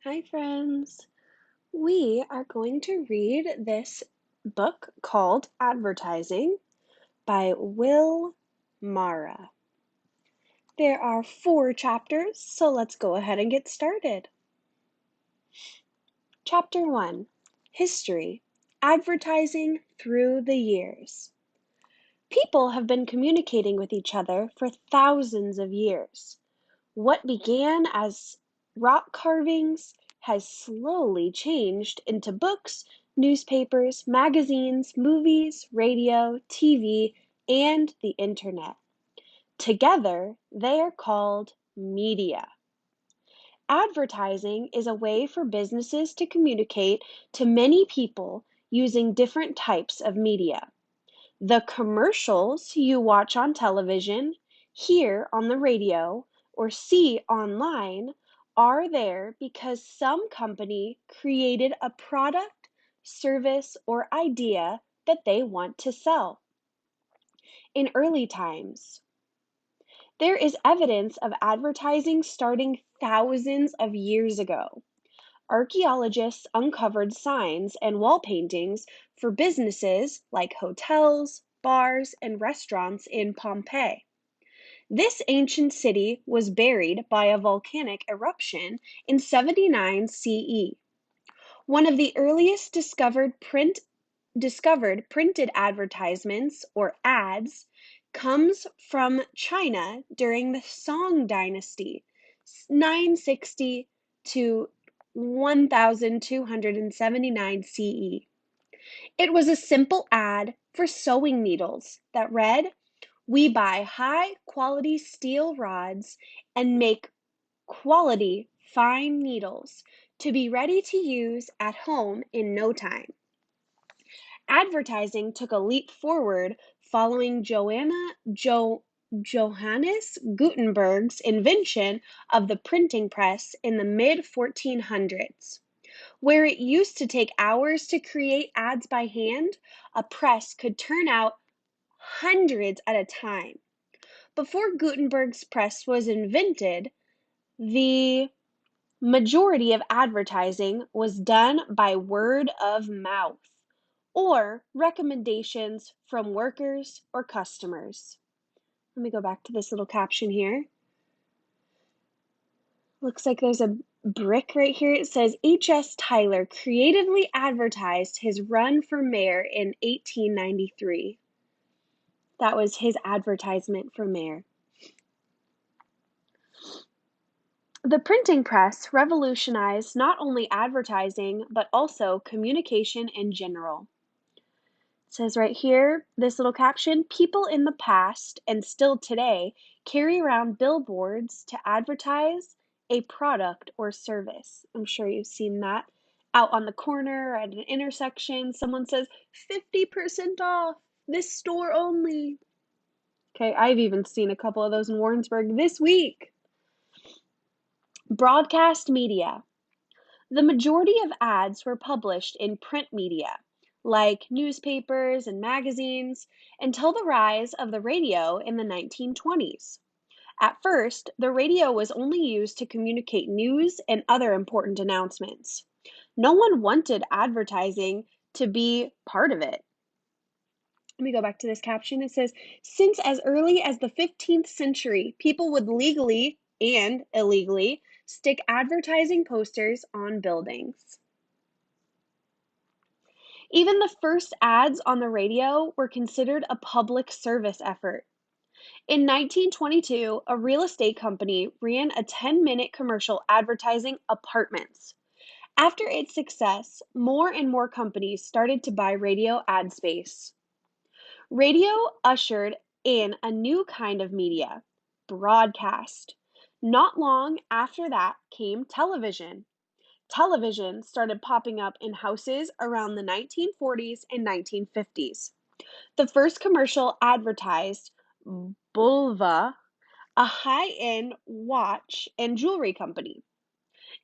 Hi, friends. We are going to read this book called Advertising by Will Mara. There are 4 chapters, so let's go ahead and get started. Chapter 1 History Advertising Through the Years. People have been communicating with each other for thousands of years. What began as rock carvings has slowly changed into books, newspapers, magazines, movies, radio, TV, and the internet. Together, they are called media. Advertising is a way for businesses to communicate to many people using different types of media. The commercials you watch on television, hear on the radio, or see online are there because some company created a product, service, or idea that they want to sell. In early times, there is evidence of advertising starting thousands of years ago. Archaeologists uncovered signs and wall paintings for businesses like hotels, bars, and restaurants in Pompeii. This ancient city was buried by a volcanic eruption in 79 CE. One of the earliest discovered printed advertisements or ads comes from China during the Song dynasty, 960 to 1279 CE. It was a simple ad for sewing needles that read, "We buy high quality steel rods and make quality fine needles to be ready to use at home in no time." Advertising took a leap forward following Johannes Gutenberg's invention of the printing press in the mid 1400s. Where it used to take hours to create ads by hand, a press could turn out hundreds at a time. Before Gutenberg's press was invented, the majority of advertising was done by word of mouth or recommendations from workers or customers. Let me go back to this little caption here. Looks like there's a brick right here. It says H.S. Tyler creatively advertised his run for mayor in 1893. That was his advertisement for mayor. The printing press revolutionized not only advertising, but also communication in general. It says right here, this little caption, people in the past and still today carry around billboards to advertise a product or service. I'm sure you've seen that out on the corner or at an intersection. Someone says 50% off, this store only. Okay, I've even seen a couple of those in Warrensburg this week. Broadcast media. The majority of ads were published in print media, like newspapers and magazines, until the rise of the radio in the 1920s. At first, the radio was only used to communicate news and other important announcements. No one wanted advertising to be part of it. Let me go back to this caption. It says, since as early as the 15th century, people would legally and illegally stick advertising posters on buildings. Even the first ads on the radio were considered a public service effort. In 1922, a real estate company ran a 10-minute commercial advertising apartments. After its success, more and more companies started to buy radio ad space. Radio ushered in a new kind of media, broadcast. Not long after that came television. Television started popping up in houses around the 1940s and 1950s. The first commercial advertised Bulva, a high-end watch and jewelry company.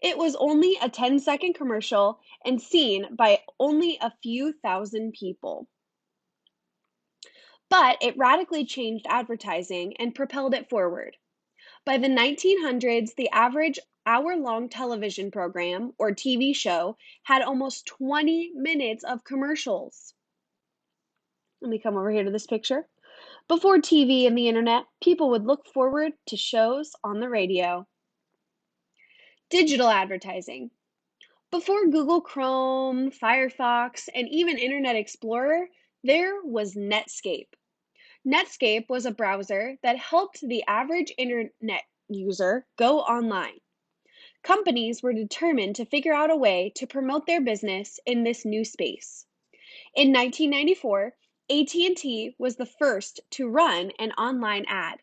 It was only a 10-second commercial and seen by only a few thousand people. But it radically changed advertising and propelled it forward. By the 1900s, the average hour-long television program or TV show had almost 20 minutes of commercials. Let me come over here to this picture. Before TV and the internet, people would look forward to shows on the radio. Digital advertising. Before Google Chrome, Firefox, and even Internet Explorer, there was Netscape. Netscape was a browser that helped the average internet user go online. Companies were determined to figure out a way to promote their business in this new space. In 1994, AT&T was the first to run an online ad.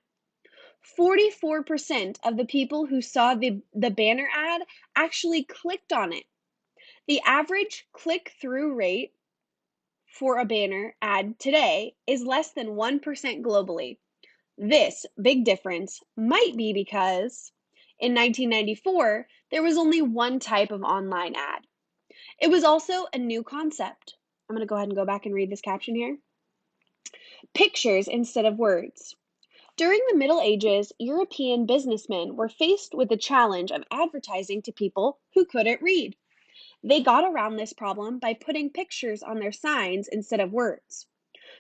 44% of the people who saw the banner ad actually clicked on it. The average click-through rate for a banner ad today is less than 1% globally. This big difference might be because in 1994, there was only one type of online ad. It was also a new concept. I'm going to go ahead and go back and read this caption here. Pictures instead of words. During the Middle Ages, European businessmen were faced with the challenge of advertising to people who couldn't read. They got around this problem by putting pictures on their signs instead of words.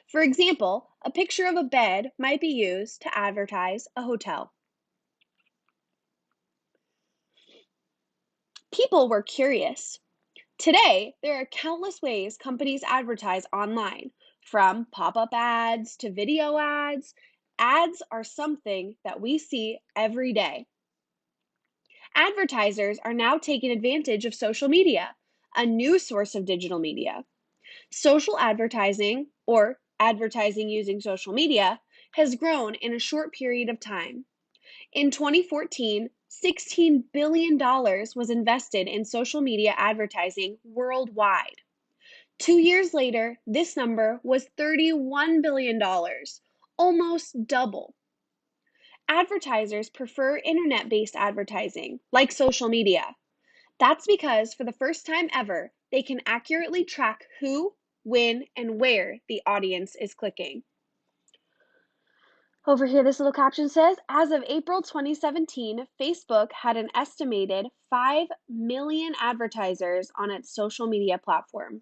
For example, a picture of a bed might be used to advertise a hotel. People were curious. Today, there are countless ways companies advertise online, from pop-up ads to video ads. Ads are something that we see every day. Advertisers are now taking advantage of social media, a new source of digital media. Social advertising, or advertising using social media, has grown in a short period of time. In 2014, $16 billion was invested in social media advertising worldwide. 2 years later, this number was $31 billion, almost double. Advertisers prefer internet-based advertising, like social media. That's because for the first time ever, they can accurately track who, when, and where the audience is clicking. Over here, this little caption says, as of April 2017, Facebook had an estimated 5 million advertisers on its social media platform.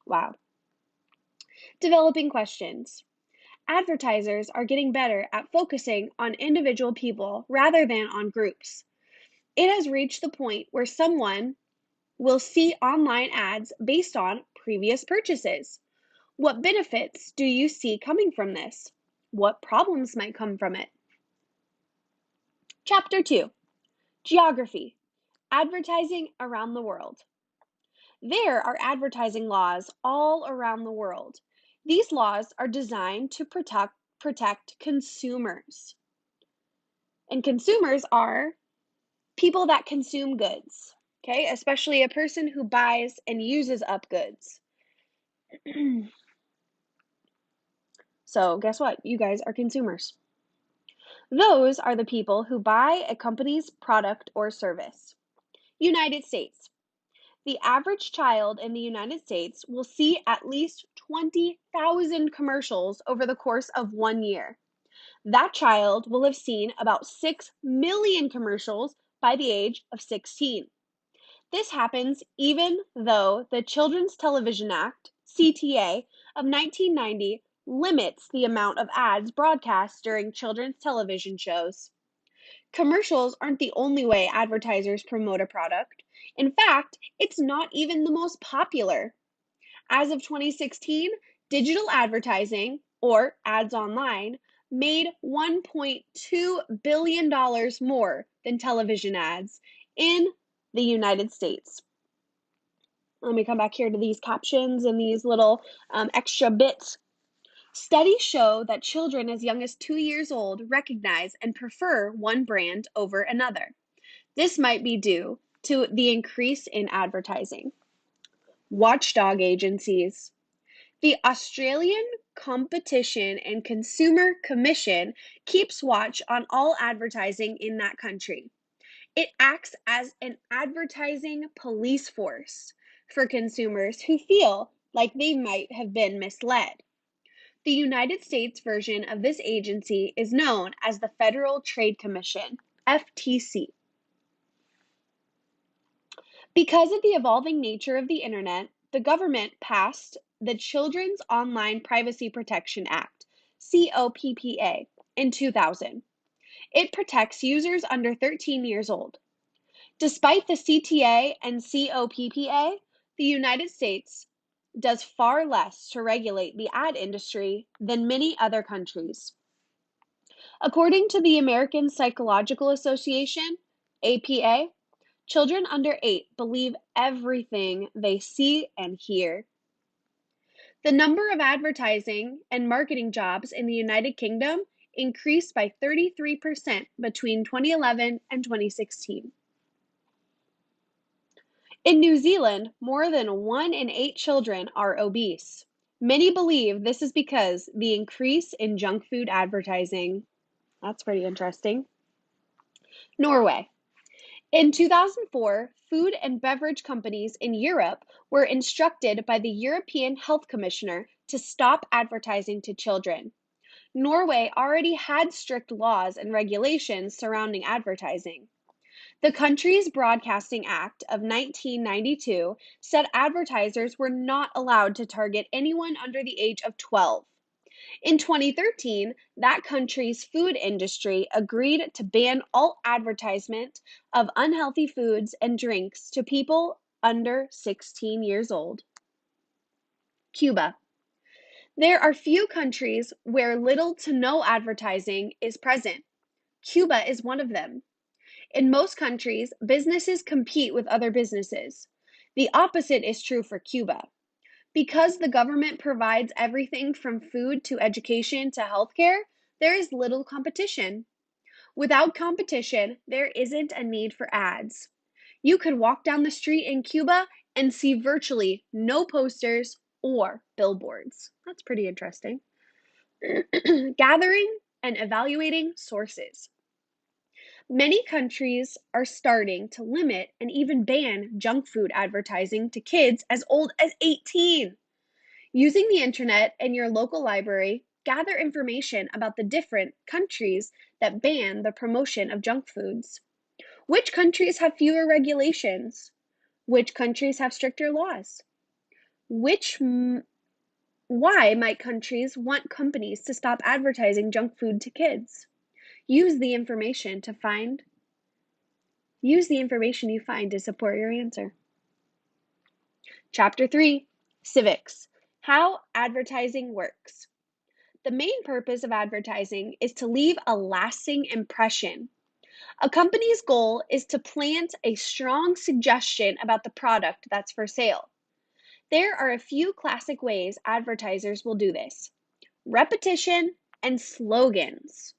Wow. Developing questions. Advertisers are getting better at focusing on individual people rather than on groups. It has reached the point where someone will see online ads based on previous purchases. What benefits do you see coming from this? What problems might come from it? Chapter 2, Geography, Advertising Around the World. There are advertising laws all around the world. These laws are designed to protect consumers. And consumers are people that consume goods, okay? Especially a person who buys and uses up goods. So guess what? You guys are consumers. Those are the people who buy a company's product or service. United States. The average child in the United States will see at least 20,000 commercials over the course of 1 year. That child will have seen about 6 million commercials by the age of 16. This happens even though the Children's Television Act, CTA, of 1990 limits the amount of ads broadcast during children's television shows. Commercials aren't the only way advertisers promote a product. In fact, it's not even the most popular. As of 2016, digital advertising, or ads online, made $1.2 billion more than television ads in the United States. Let me come back here to these captions and these little extra bits. Studies show that children as young as 2 years old recognize and prefer one brand over another. This might be due to the increase in advertising. Watchdog agencies. The Australian Competition and Consumer Commission keeps watch on all advertising in that country. It acts as an advertising police force for consumers who feel like they might have been misled. The United States version of this agency is known as the Federal Trade Commission, FTC. Because of the evolving nature of the internet, the government passed the Children's Online Privacy Protection Act, COPPA, in 2000. It protects users under 13 years old. Despite the CTA and COPPA, the United States does far less to regulate the ad industry than many other countries. According to the American Psychological Association, APA, children under 8 believe everything they see and hear. The number of advertising and marketing jobs in the United Kingdom increased by 33% between 2011 and 2016. In New Zealand, more than 1 in 8 children are obese. Many believe this is because the increase in junk food advertising. That's pretty interesting. Norway. In 2004, food and beverage companies in Europe were instructed by the European Health Commissioner to stop advertising to children. Norway already had strict laws and regulations surrounding advertising. The country's Broadcasting Act of 1992 said advertisers were not allowed to target anyone under the age of 12. In 2013, that country's food industry agreed to ban all advertisement of unhealthy foods and drinks to people under 16 years old. Cuba. There are few countries where little to no advertising is present. Cuba is one of them. In most countries, businesses compete with other businesses. The opposite is true for Cuba. Because the government provides everything from food to education to healthcare, there is little competition. Without competition, there isn't a need for ads. You could walk down the street in Cuba and see virtually no posters or billboards. That's pretty interesting. Gathering and evaluating sources. Many countries are starting to limit and even ban junk food advertising to kids as old as 18. Using the internet and your local library, gather information about the different countries that ban the promotion of junk foods. Which countries have fewer regulations? Which countries have stricter laws? Why might countries want companies to stop advertising junk food to kids? Use the information you find to support your answer. Chapter 3, Civics, How Advertising Works. The main purpose of advertising is to leave a lasting impression. A company's goal is to plant a strong suggestion about the product that's for sale. There are a few classic ways advertisers will do this: repetition and slogans.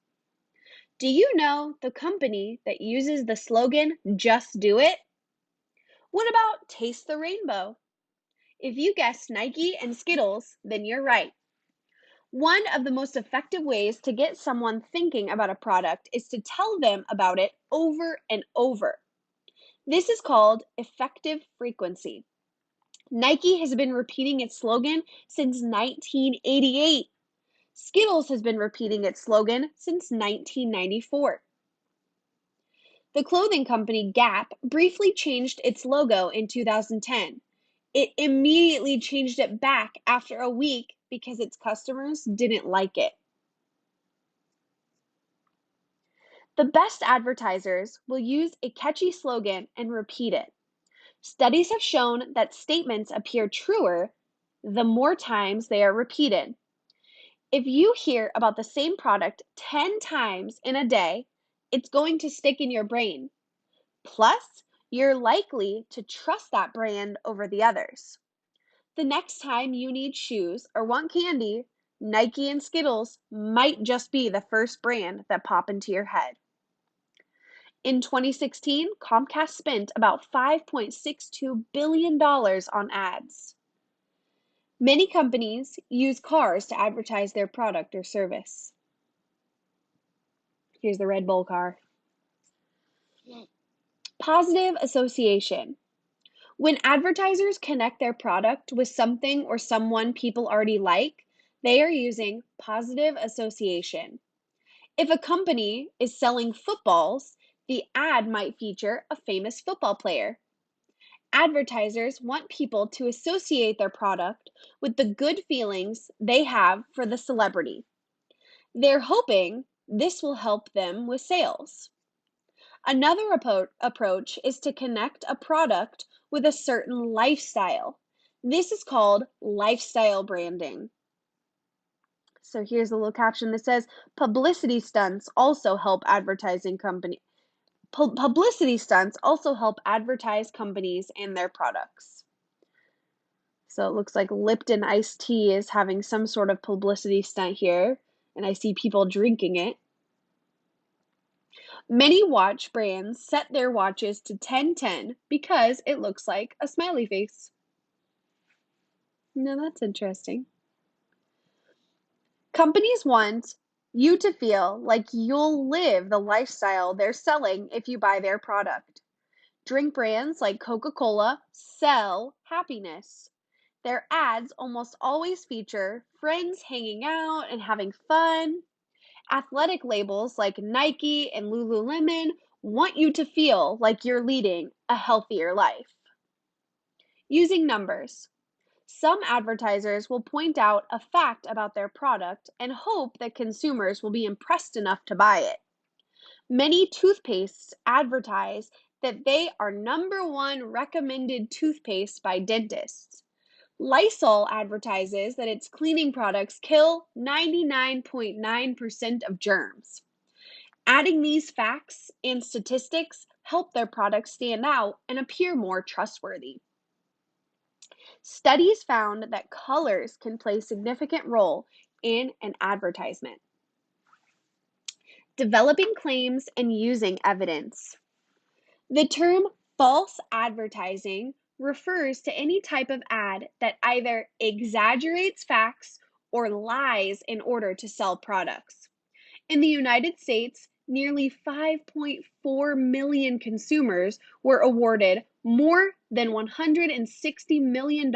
Do you know the company that uses the slogan, "Just do it"? What about Taste the Rainbow? If you guessed Nike and Skittles, then you're right. One of the most effective ways to get someone thinking about a product is to tell them about it over and over. This is called effective frequency. Nike has been repeating its slogan since 1988. Skittles has been repeating its slogan since 1994. The clothing company Gap briefly changed its logo in 2010. It immediately changed it back after a week because its customers didn't like it. The best advertisers will use a catchy slogan and repeat it. Studies have shown that statements appear truer the more times they are repeated. If you hear about the same product 10 times in a day, it's going to stick in your brain. Plus, you're likely to trust that brand over the others. The next time you need shoes or want candy, Nike and Skittles might just be the first brand that pop into your head. In 2016, Comcast spent about $5.62 billion on ads. Many companies use cars to advertise their product or service. Here's the Red Bull car. Positive association. When advertisers connect their product with something or someone people already like, they are using positive association. If a company is selling footballs, the ad might feature a famous football player. Advertisers want people to associate their product with the good feelings they have for the celebrity. They're hoping this will help them with sales. Another approach is to connect a product with a certain lifestyle. This is called lifestyle branding. So here's a little caption that says publicity stunts also help publicity stunts also help advertise companies and their products. So it looks like Lipton iced tea is having some sort of publicity stunt here, and I see people drinking it. Many watch brands set their watches to 1010 because it looks like a smiley face. Now that's interesting. Companies want you to feel like you'll live the lifestyle they're selling if you buy their product. Drink brands like Coca-Cola sell happiness. Their ads almost always feature friends hanging out and having fun. Athletic labels like Nike and Lululemon want you to feel like you're leading a healthier life. Using numbers. Some advertisers will point out a fact about their product and hope that consumers will be impressed enough to buy it. Many toothpastes advertise that they are #1 recommended toothpaste by dentists. Lysol advertises that its cleaning products kill 99.9% of germs. Adding these facts and statistics help their products stand out and appear more trustworthy. Studies found that colors can play a significant role in an advertisement. Developing claims and using evidence. The term false advertising refers to any type of ad that either exaggerates facts or lies in order to sell products. In the United States, nearly 5.4 million consumers were awarded more than $160 million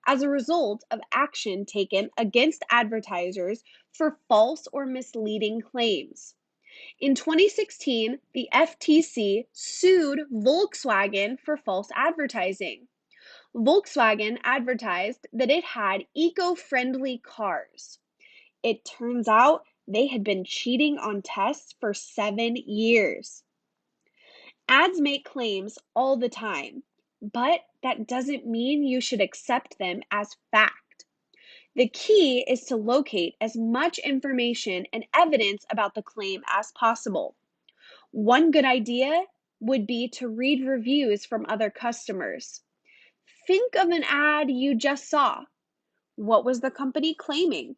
as a result of action taken against advertisers for false or misleading claims. In 2016, the FTC sued Volkswagen for false advertising. Volkswagen advertised that it had eco-friendly cars. It turns out they had been cheating on tests for 7 years. Ads make claims all the time, but that doesn't mean you should accept them as fact. The key is to locate as much information and evidence about the claim as possible. One good idea would be to read reviews from other customers. Think of an ad you just saw. What was the company claiming?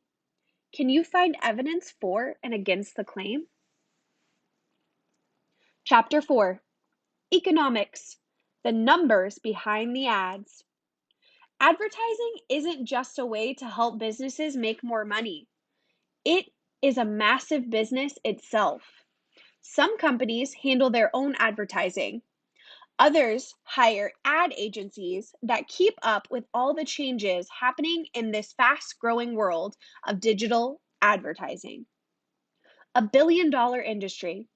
Can you find evidence for and against the claim? Chapter 4, Economics, the numbers behind the ads. Advertising isn't just a way to help businesses make more money. It is a massive business itself. Some companies handle their own advertising. Others hire ad agencies that keep up with all the changes happening in this fast-growing world of digital advertising. $1 billion industry.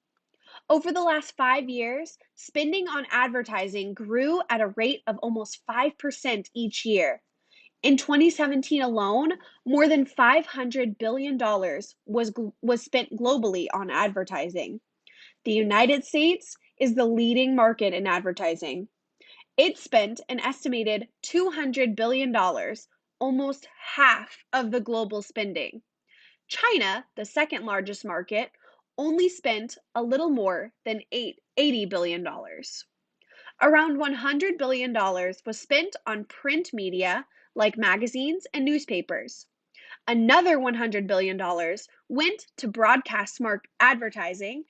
Over the last 5 years, spending on advertising grew at a rate of almost 5% each year. In 2017 alone, more than $500 billion was spent globally on advertising. The United States is the leading market in advertising. It spent an estimated $200 billion, almost half of the global spending. China, the second largest market, only spent a little more than $80 billion. Around $100 billion was spent on print media like magazines and newspapers. Another $100 billion went to broadcast advertising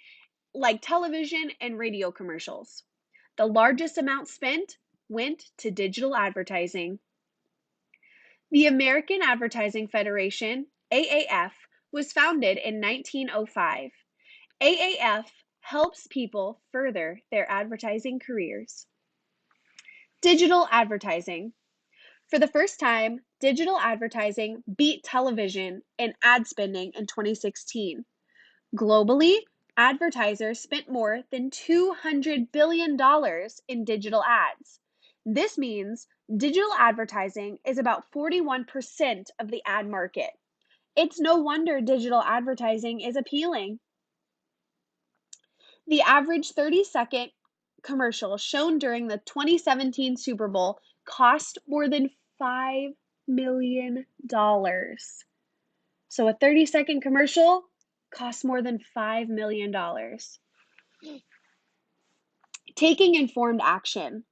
like television and radio commercials. The largest amount spent went to digital advertising. The American Advertising Federation, AAF, was founded in 1905. AAF helps people further their advertising careers. Digital advertising. For the first time, digital advertising beat television in ad spending in 2016. Globally, advertisers spent more than $200 billion in digital ads. This means digital advertising is about 41% of the ad market. It's no wonder digital advertising is appealing. The average 30-second commercial shown during the 2017 Super Bowl cost more than $5 million. So a 30-second commercial costs more than $5 million. Taking informed action.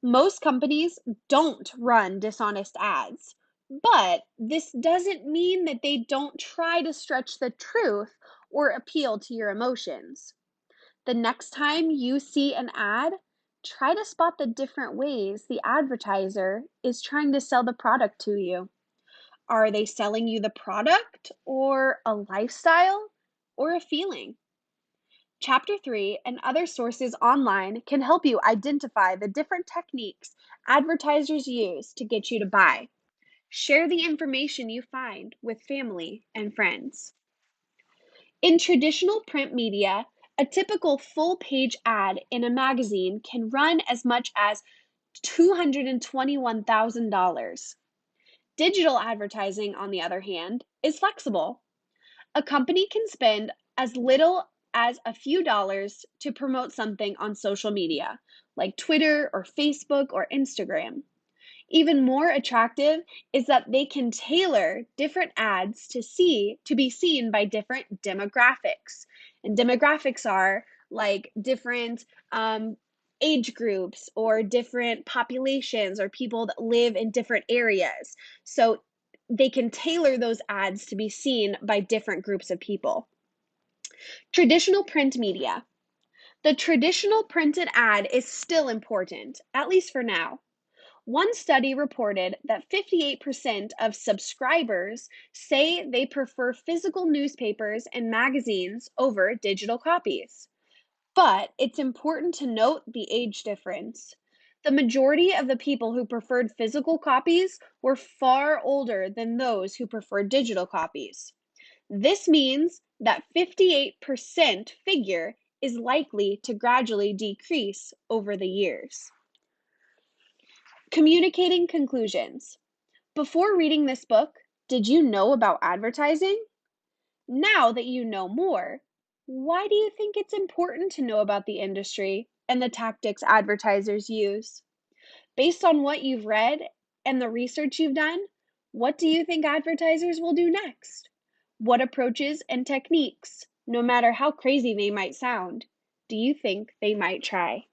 Most companies don't run dishonest ads, but this doesn't mean that they don't try to stretch the truth or appeal to your emotions. The next time you see an ad, try to spot the different ways the advertiser is trying to sell the product to you. Are they selling you the product or a lifestyle or a feeling? Chapter 3 and other sources online can help you identify the different techniques advertisers use to get you to buy. Share the information you find with family and friends. In traditional print media, a typical full page ad in a magazine can run as much as $221,000. Digital advertising, on the other hand, is flexible. A company can spend as little as a few dollars to promote something on social media, like Twitter or Facebook or Instagram. Even more attractive is that they can tailor different ads to be seen by different demographics. And demographics are like different age groups or different populations or people that live in different areas. So they can tailor those ads to be seen by different groups of people. Traditional print media. The traditional printed ad is still important, at least for now. One study reported that 58% of subscribers say they prefer physical newspapers and magazines over digital copies. But it's important to note the age difference. The majority of the people who preferred physical copies were far older than those who preferred digital copies. This means that 58% figure is likely to gradually decrease over the years. Communicating conclusions. Before reading this book, did you know about advertising? Now that you know more, why do you think it's important to know about the industry and the tactics advertisers use? Based on what you've read and the research you've done, what do you think advertisers will do next? What approaches and techniques, no matter how crazy they might sound, do you think they might try?